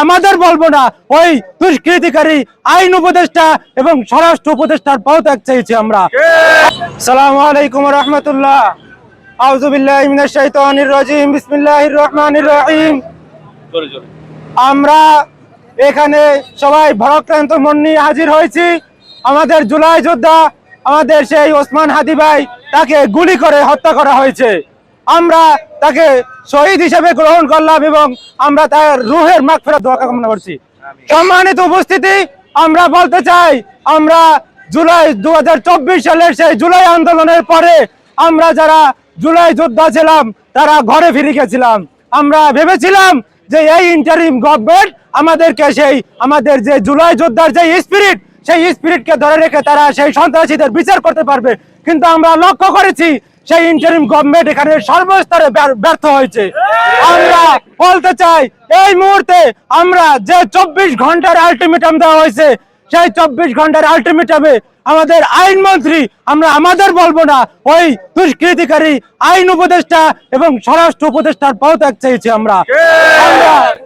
আমাদের বলবো না, ওই দুষ্কৃতিকারী আইন উপদেষ্টা এবং স্বরাষ্ট্র উপদেষ্টার পদত্যাগ চাইছি আমরা। আসসালামু আলাইকুম ওয়া রাহমাতুল্লাহ। আউযু বিল্লাহি মিনাশ শাইতানির রাজিম। বিসমিল্লাহির রহমানির রহিম। আমরা এখানে সবাই ভারাক্রান্ত মন নিয়ে হাজির হয়েছি। আমাদের জুলাই যোদ্ধা, আমাদের সেই ওসমান হাদি ভাই, তাকে গুলি করে হত্যা করা হয়েছে। আমরা তাকে শহীদ হিসেবে গ্রহণ করলাম এবং আমরা তার রুহের মাগফিরাত দোয়া কামনা করছি। সম্মানিত উপস্থিতি, আমরা বলতে চাই, আমরা জুলাই 2024 সালের সেই জুলাই আন্দোলনের পরে আমরা যারা জুলাই যোদ্ধা ছিলাম তারা ঘরে ফিরে গেছিলাম। আমরা ভেবেছিলাম যে এই ইন্টারিম গভর্নমেন্ট আমাদেরকে সেই আমাদের যে জুলাই যোদ্ধার যে স্পিরিট, সেই স্পিরিটকে ধরে রেখে তারা সেই সন্ত্রাসীদের বিচার করতে পারবে, কিন্তু আমরা লক্ষ্য করেছি সেই ইন্টারিম গভর্নমেন্ট এখানে সর্বস্তরে ব্যর্থ হয়েছে। আমরা বলতে চাই, এই মুহূর্তে আমরা যে 24 ঘন্টার আলটিমেটাম দেওয়া হয়েছে, সেই 24 ঘন্টার আলটিমেটামে আমাদের আইনমন্ত্রী, আমরা আমাদের বলবো না, ওই দুষ্কৃতিকারী আইন উপদেষ্টা এবং স্বরাষ্ট্র উপদেষ্টার পদত্যাগ চাইছি আমরা।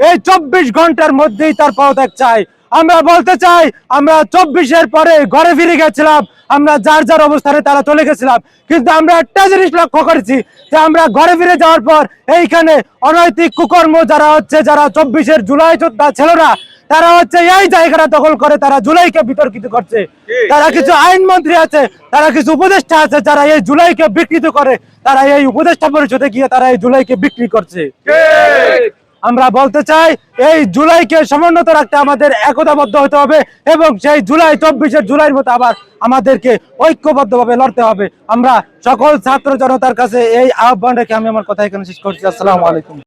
এই 24 ঘন্টার মধ্যেই তার পদত্যাগ চাই। আমরা বলতে চাই, আমরা 24-এর পরে ঘরে ফিরে গেছিলাম, আমরা যার যার অবস্থানে তারা চলে গেছিলাম, কিন্তু আমরা একটা জিনিস লক্ষ্য করেছি যে আমরা ঘরে ফিরে যাওয়ার পর এইখানে অনৈতিক কুকর্ম যারা হচ্ছে, যারা 24-এর জুলাই যোদ্ধা ছিল না, তারা হচ্ছে এই জায়গাটা দখল করে তারা জুলাইকে বিতর্কিত করছে। তারা কিছু আইনমন্ত্রী আছে, তারা কিছু উপদেষ্টা আছে যারা এই জুলাইকে বিকৃত করে, তারা এই উপদেষ্টা পরিষদে গিয়ে তারা এই জুলাইকে বিক্রি করছে। আমরা বলতে চাই, এই জুলাইকে সমুন্নত রাখতে আমাদের একতাবদ্ধ হতে হবে এবং সেই জুলাই 24-এর জুলাইয়ের মতো আবার আমাদেরকে ঐক্যবদ্ধভাবে লড়তে হবে। আমরা সকল ছাত্র জনতার কাছে এই আহ্বান রেখে আমি আমার কথা এখানে শেষ করছি। আসসালামু আলাইকুম।